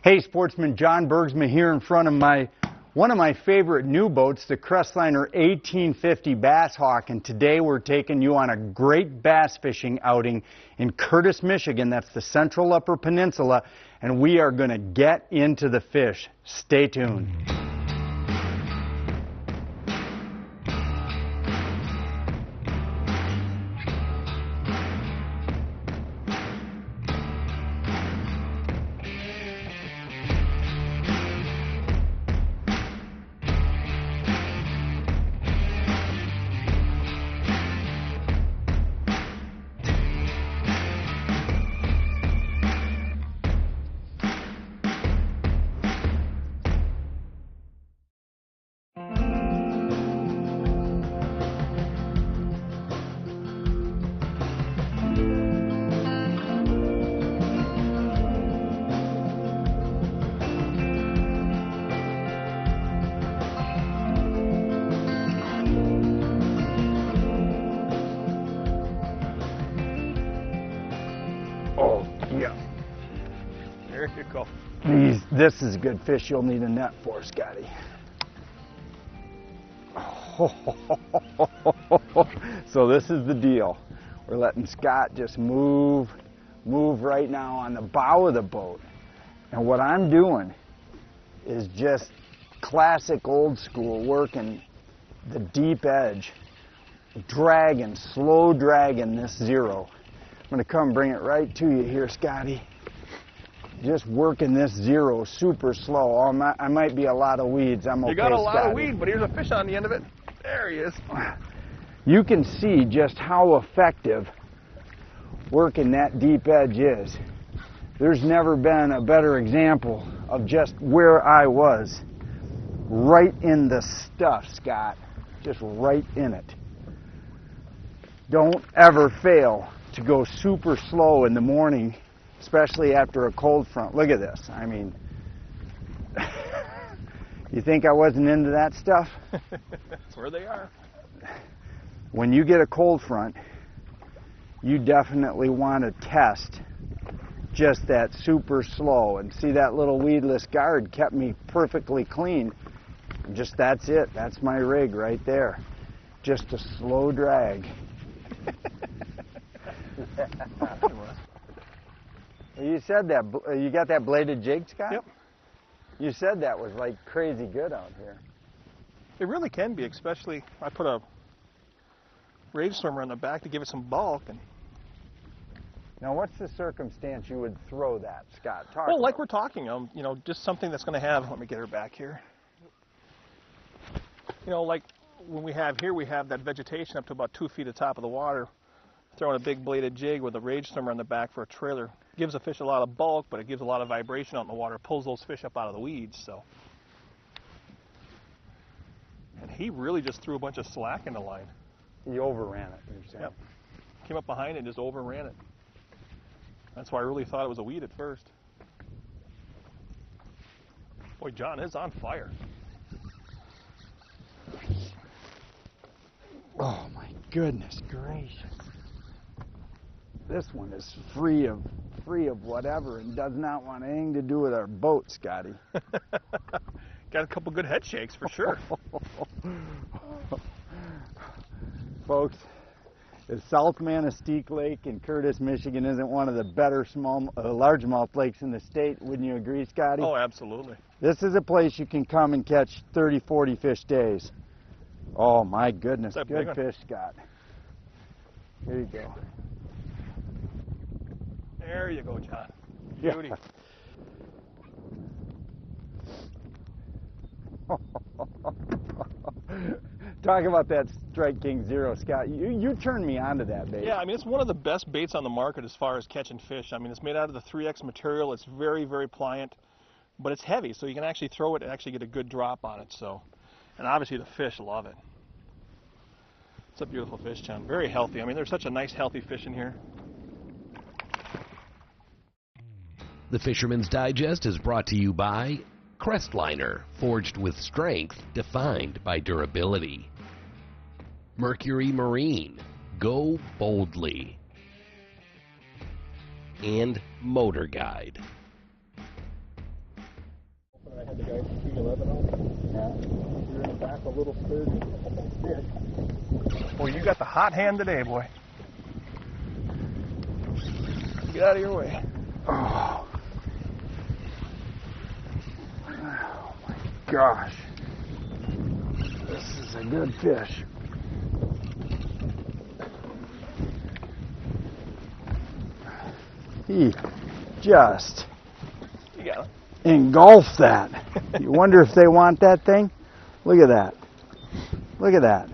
Hey sportsman, John Bergsma here in front of one of my favorite new boats, the Traxstech 1850 Bass Hawk, and today we're taking you on a great bass fishing outing in Curtis, Michigan. That's the Central Upper Peninsula, and we are going to get into the fish. Stay tuned. Oh, yeah. There you go. This is a good fish you'll need a net for, Scotty. So this is the deal. We're letting Scott just move right now on the bow of the boat. And what I'm doing is just classic old school, working the deep edge, slow dragging this zero. I'm going to come bring it right to you here, Scotty. Just working this zero super slow. I might be a lot of weeds. I'm okay, You got a lot Scotty. of weed, but here's a fish on the end of it. There he is. You can see just how effective working that deep edge is. There's never been a better example of just where I was. Right in the stuff, Scott. Just right in it. Don't ever fail to go super slow in the morning, especially after a cold front. Look at this. I mean, you think I wasn't into that stuff? That's where they are. When you get a cold front, you definitely want to test just that super slow. And see, that little weedless guard kept me perfectly clean. Just that's it. That's my rig right there. Just a slow drag. You said that you got that bladed jig, Scott? Yep. You said that was like crazy good out here. It really can be, especially I put a rage swimmer on the back to give it some bulk. And Now, what's the circumstance you would throw that, Scott? well, like we're talking, you know, just something that's going to have. Let me get her back here. You know, like when we have here, we have that vegetation up to about 2 feet at the top of the water. Throwing a big bladed jig with a rage swimmer on the back for a trailer gives a fish a lot of bulk, but it gives a lot of vibration out in the water, pulls those fish up out of the weeds. So, and he really just threw a bunch of slack in the line. He overran it, you're saying? Yep. Came up behind it and just overran it. That's why I really thought it was a weed at first. Boy, John is on fire. Oh my goodness gracious. This one is free of whatever and does not want anything to do with our boat, Scotty. Got a couple good head shakes for sure. Folks, the South Manistee Lake in Curtis, Michigan isn't one of the better largemouth lakes in the state. Wouldn't you agree, Scotty? Oh, absolutely. This is a place you can come and catch 30, 40 fish days. Oh my goodness, good fish, Scott. Here you go. There you go, John. Beauty. Yeah. Talk about that Strike King Zero, Scott. You turned me onto that bait. Yeah, I mean, it's one of the best baits on the market as far as catching fish. I mean, it's made out of the 3X material. It's very, very pliant, but it's heavy, so you can actually throw it and actually get a good drop on it. So, and obviously the fish love it. It's a beautiful fish, John. Very healthy. I mean, there's such a nice, healthy fish in here. The Fisherman's Digest is brought to you by Crestliner, forged with strength defined by durability. Mercury Marine, go boldly. And MotorGuide. guys. 211 on. Yeah. You're in the back a little sturdy fish. Boy, you got the hot hand today, boy. Get out of your way. Oh. Oh my gosh. This is a good fish. He just You got it. engulfed that. You wonder if they want that thing? Look at that. Look at that.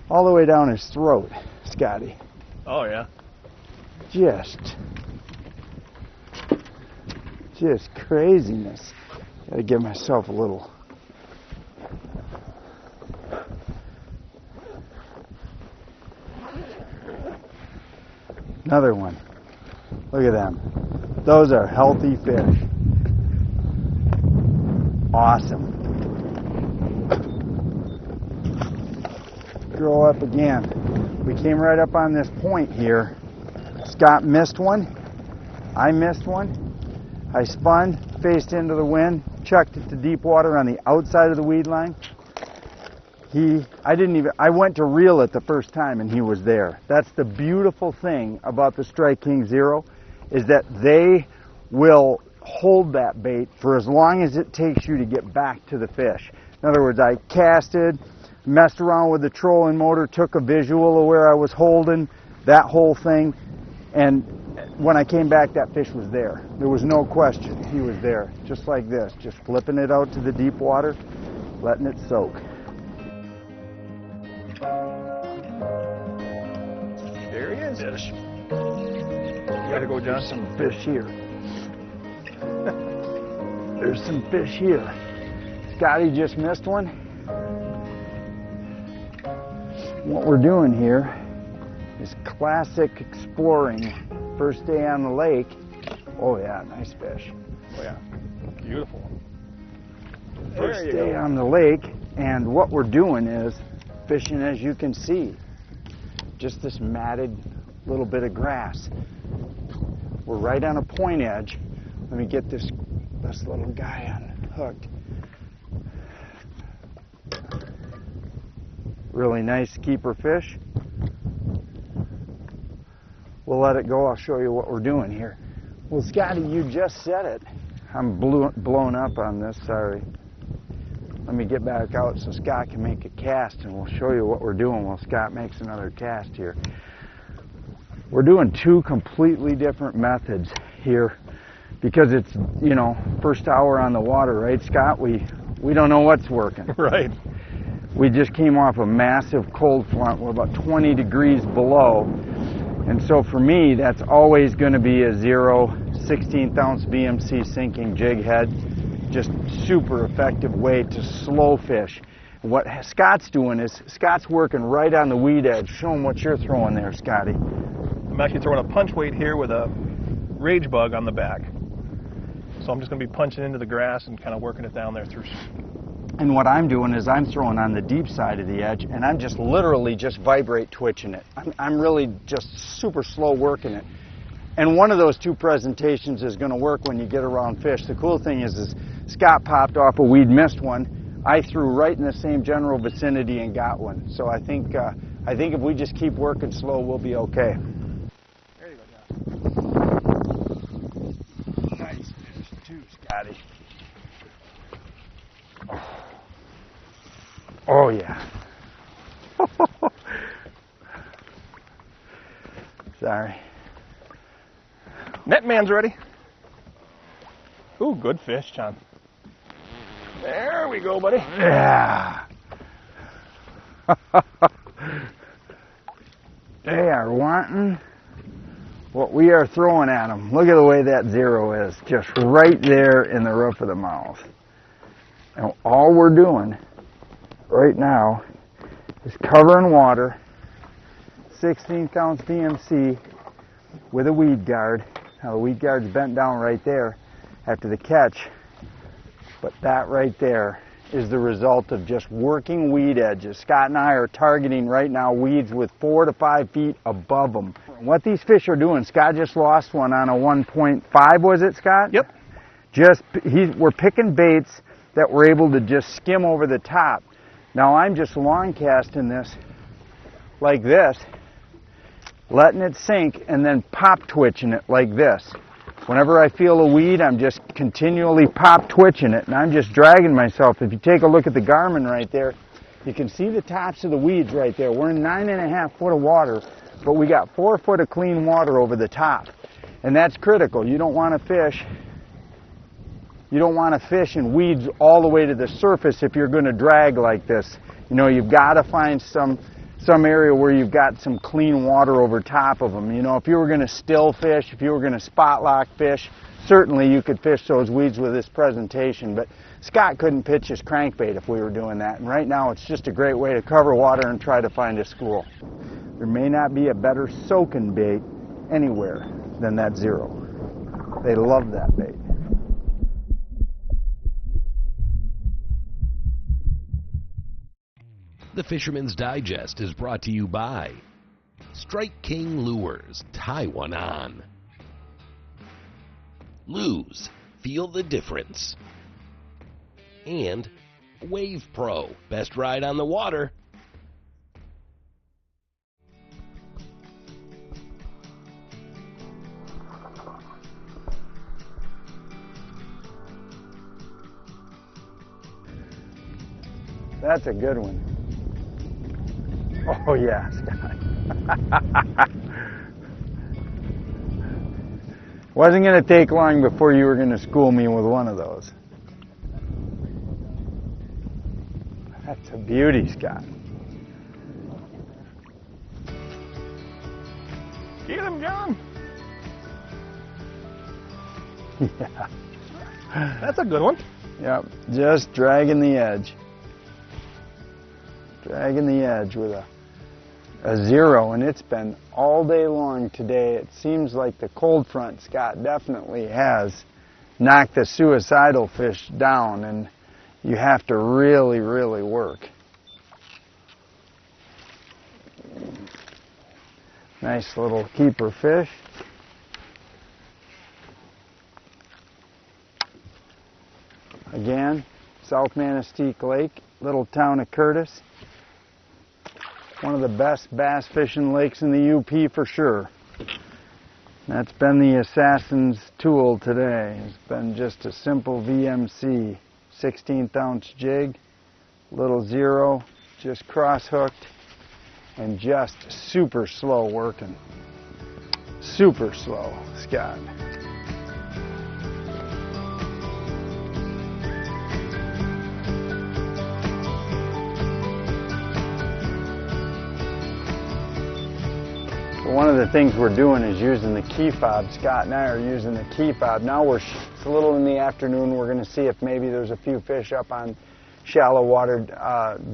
All the way down his throat, Scotty. Oh, yeah. Just craziness. Gotta give myself a little. Another one. Look at them. Those are healthy fish. Awesome. Grow up again. We came right up on this point here. Scott missed one. I missed one. I spun, faced into the wind, chucked it to deep water on the outside of the weed line. I went to reel it the first time and he was there. That's the beautiful thing about the Strike King Zero, is that they will hold that bait for as long as it takes you to get back to the fish. In other words, I casted, messed around with the trolling motor, took a visual of where I was holding, that whole thing, and when I came back, that fish was there. There was no question. He was there, just like this, just flipping it out to the deep water, letting it soak. There he is. Fish. You gotta go, John. There's some fish here. There's some fish here. Scotty just missed one. What we're doing here is classic exploring. First day on the lake. Oh yeah, nice fish. Oh, yeah. Beautiful. First There you day go. on the lake, and what we're doing is fishing, as you can see, just this matted little bit of grass. We're right on a point edge. Let me get this little guy unhooked. Really nice keeper fish. We'll let it go. I'll show you what we're doing here. Well, Scotty, you just said it. I'm blown up on this, sorry. Let me get back out so Scott can make a cast, and we'll show you what we're doing while Scott makes another cast here. We're doing two completely different methods here because it's, you know, first hour on the water, right, Scott? We don't know what's working. Right. We just came off a massive cold front. We're about 20 degrees below. And so for me, that's always going to be a 0 16th ounce VMC sinking jig head. Just super effective way to slow fish. What Scott's doing is, Scott's working right on the weed edge. Show him what you're throwing there, Scotty. I'm actually throwing a punch weight here with a rage bug on the back. So I'm just going to be punching into the grass and kind of working it down there through. And what I'm doing is I'm throwing on the deep side of the edge, and I'm just literally just vibrate twitching it. I'm really just super slow working it. And one of those two presentations is going to work when you get around fish. The cool thing is Scott popped off a weed missed one. I threw right in the same general vicinity and got one. So I think if we just keep working slow, we'll be okay. There you go, John. Nice fish too, Scotty. Oh yeah. Sorry. Netman's ready. Ooh, good fish, John. There we go, buddy. Yeah. They are wanting what we are throwing at them. Look at the way that 0 is, just right there in the roof of the mouth. And all we're doing right now is covering water, 16th ounce VMC with a weed guard. Now the weed guard's bent down right there after the catch, but that right there is the result of just working weed edges. Scott and I are targeting right now weeds with 4 to 5 feet above them. What these fish are doing, Scott just lost one on a 1.5, was it, Scott? Yep. We're picking baits that we're able to just skim over the top. Now I'm just long casting this like this, letting it sink, and then pop twitching it like this. Whenever I feel a weed, I'm just continually pop twitching it, and I'm just dragging myself. If you take a look at the Garmin right there, you can see the tops of the weeds right there. We're in 9.5 foot of water, but we got 4 foot of clean water over the top. And that's critical. You don't want to fish. You don't want to fish in weeds all the way to the surface if you're going to drag like this. You know, you've got to find some area where you've got some clean water over top of them. You know, if you were going to still fish, if you were going to spot lock fish, certainly you could fish those weeds with this presentation, but Scott couldn't pitch his crankbait if we were doing that. And right now it's just a great way to cover water and try to find a school. There may not be a better soaking bait anywhere than that Zero. They love that bait. The Fisherman's Digest is brought to you by Strike King Lures. Tie one on. Lose. Feel the difference. And Wave Pro. Best ride on the water. That's a good one. Oh yeah, Scott. Wasn't going to take long before you were going to school me with one of those. That's a beauty, Scott. Get him, John. Yeah. That's a good one. Yep, just dragging the edge. Dragging the edge with a Zero, and it's been all day long today. It seems like the cold front, Scott, definitely has knocked the suicidal fish down, and you have to really, really work. Nice little keeper fish. Again, South Manistee Lake, little town of Curtis. One of the best bass fishing lakes in the UP for sure. That's been the assassin's tool today. It's been just a simple VMC, 16th ounce jig, little Zero, just cross hooked, and just super slow working. Super slow, Scott. One of the things we're doing is using the key fob. Scott and I are using the key fob. Now it's a little in the afternoon. We're going to see if maybe there's a few fish up on shallow water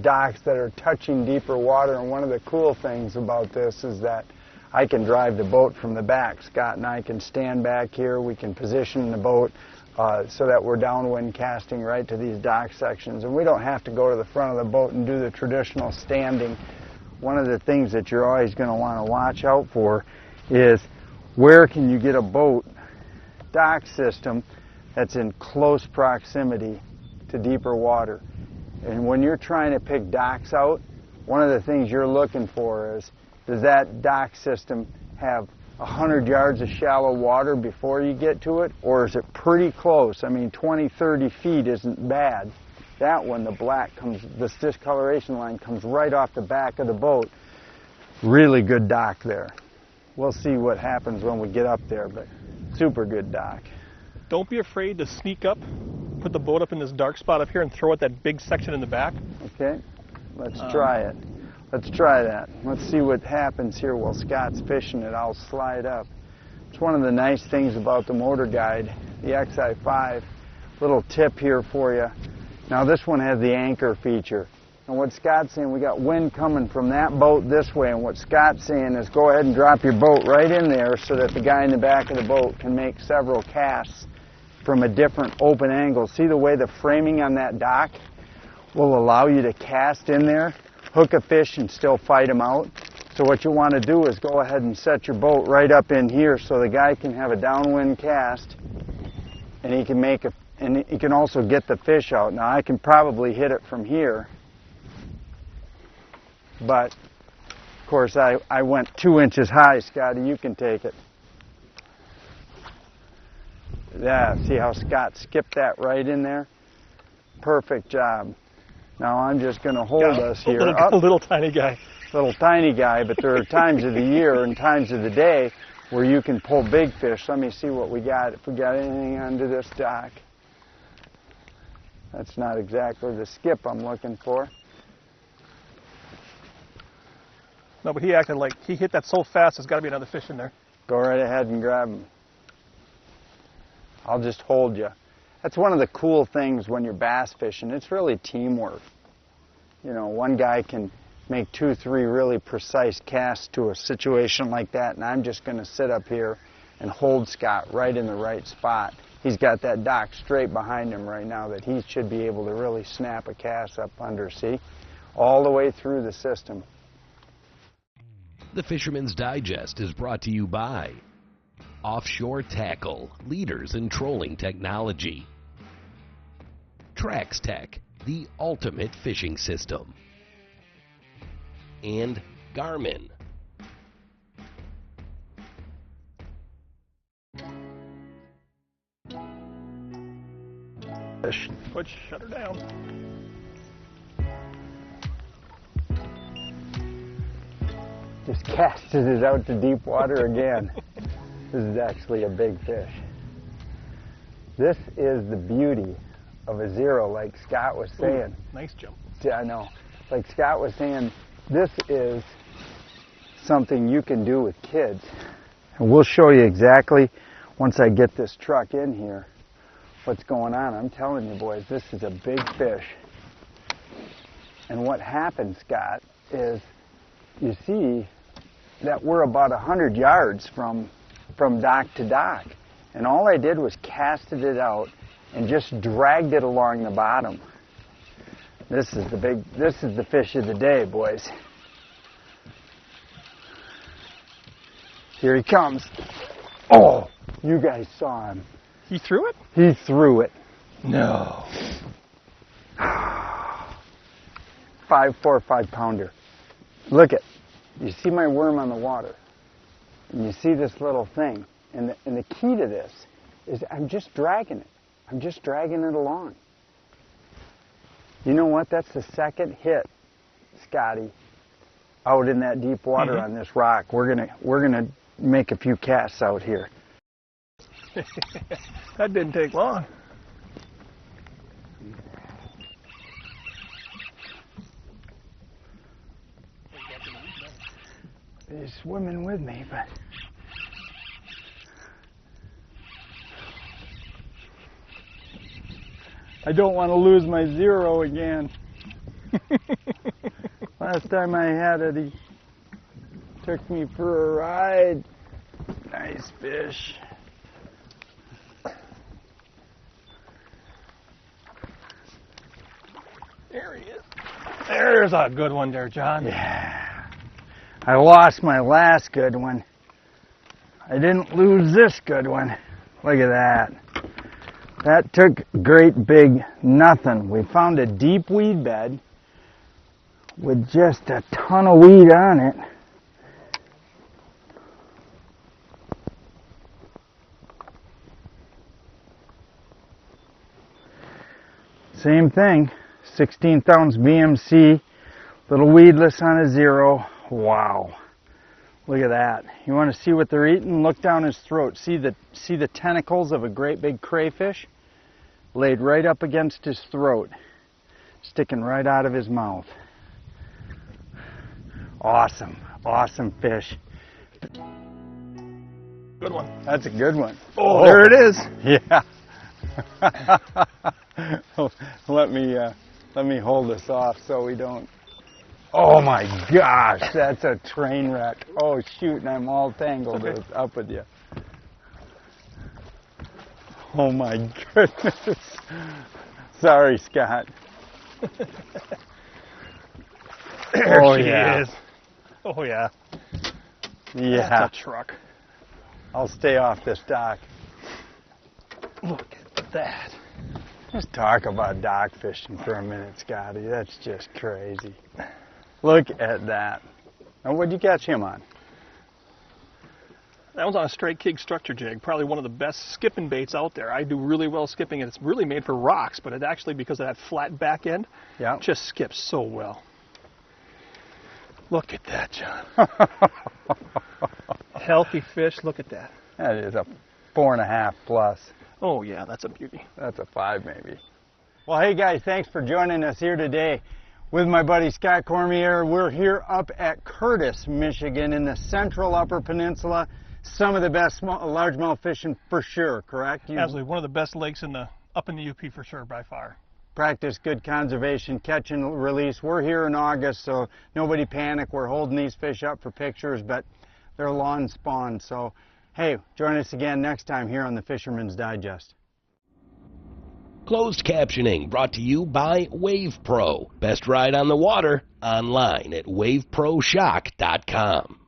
docks that are touching deeper water. And one of the cool things about this is that I can drive the boat from the back. Scott and I can stand back here. We can position the boat so that we're downwind casting right to these dock sections. And we don't have to go to the front of the boat and do the traditional standing. One of the things that you're always going to want to watch out for is where can you get a boat dock system that's in close proximity to deeper water. And when you're trying to pick docks out, one of the things you're looking for is, does that dock system have 100 yards of shallow water before you get to it, or is it pretty close? I mean, 20, 30 feet isn't bad. That one, the black comes, this discoloration line comes right off the back of the boat. Really good dock there. We'll see what happens when we get up there, but super good dock. Don't be afraid to sneak up, put the boat up in this dark spot up here and throw it that big section in the back. Okay, let's try it. Let's try that. Let's see what happens here while Scott's fishing it. I'll slide up. It's one of the nice things about the MotorGuide, the XI5. Little tip here for you. Now this one has the anchor feature. And what Scott's saying, we got wind coming from that boat this way, and what Scott's saying is go ahead and drop your boat right in there so that the guy in the back of the boat can make several casts from a different open angle. See the way the framing on that dock will allow you to cast in there, hook a fish, and still fight him out. So what you want to do is go ahead and set your boat right up in here so the guy can have a downwind cast and he can make and you can also get the fish out. Now I can probably hit it from here, but of course I went 2 inches high. Scotty, you can take it. Yeah, see how Scott skipped that right in there? Perfect job. Now I'm just going to hold us here. A little tiny guy. Little tiny guy, but there are times of the year and times of the day where you can pull big fish. Let me see what we got, if we got anything under this dock. That's not exactly the skip I'm looking for. No, but he acted like he hit that so fast, there's got to be another fish in there. Go right ahead and grab him. I'll just hold you. That's one of the cool things when you're bass fishing. It's really teamwork. You know, one guy can make 2, 3 really precise casts to a situation like that, and I'm just going to sit up here and hold Scott right in the right spot. He's got that dock straight behind him right now that he should be able to really snap a cast up under, see? All the way through the system. The Fisherman's Digest is brought to you by Offshore Tackle, leaders in trolling technology. Traxstech, the ultimate fishing system. And Garmin. Fish. Shut her down. Just casted it out to deep water again. This is actually a big fish. This is the beauty of a zero, like Scott was saying. Ooh, nice jump. Yeah, I know. Like Scott was saying, this is something you can do with kids. And we'll show you exactly, once I get this truck in here, what's going on. I'm telling you, boys, this is a big fish. And what happened, Scott, is you see that we're about 100 yards from dock to dock. And all I did was casted it out and just dragged it along the bottom. This is the fish of the day, boys. Here he comes. Oh, you guys saw him. He threw it? He threw it. No. 4 or 5 pounder. Look at, you see my worm on the water, and you see this little thing, and the key to this is I'm just dragging it. I'm just dragging it along. You know what? That's the second hit, Scotty, out in that deep water on this rock. We're gonna make a few casts out here. That didn't take long. He's swimming with me, but I don't want to lose my zero again. Last time I had it, he took me for a ride. Nice fish. There he is. There's a good one there, John. Yeah. I lost my last good one. I didn't lose this good one. Look at that. That took great big nothing. We found a deep weed bed with just a ton of weed on it. Same thing, 16th ounce BMC, little weedless on a zero. Wow, look at that. You want to see what they're eating? Look down his throat. See the tentacles of a great big crayfish laid right up against his throat, sticking right out of his mouth. Awesome, awesome fish. Good one. That's a good one. Oh, there it is. Yeah. Let me hold this off so we don't. Oh my gosh, that's a train wreck. Oh shoot, and I'm all tangled up with you. Oh my goodness. Sorry, Scott. There she yeah. is. Oh yeah. Yeah. That's a truck. I'll stay off this dock. Look at that. Let's talk about dock fishing for a minute, Scotty. That's just crazy. Look at that. Now, what'd you catch him on? That one's on a straight keg structure jig, probably one of the best skipping baits out there. I do really well skipping it. It's really made for rocks, but it actually, because of that flat back end, just skips so well. Look at that, John. Healthy fish, look at that. That is a 4.5 plus. Oh yeah, that's a beauty. That's a 5 maybe. Well, hey guys, thanks for joining us here today with my buddy Scott Cormier. We're here up at Curtis, Michigan in the central Upper Peninsula. Some of the best largemouth fishing for sure, correct? Absolutely, one of the best lakes up in the UP for sure, by far. Practice good conservation, catch and release. We're here in August, so nobody panic. We're holding these fish up for pictures, but they're lawn spawn. So, hey, join us again next time here on the Fisherman's Digest. Closed captioning brought to you by Wave Pro. Best ride on the water, online at waveproshock.com.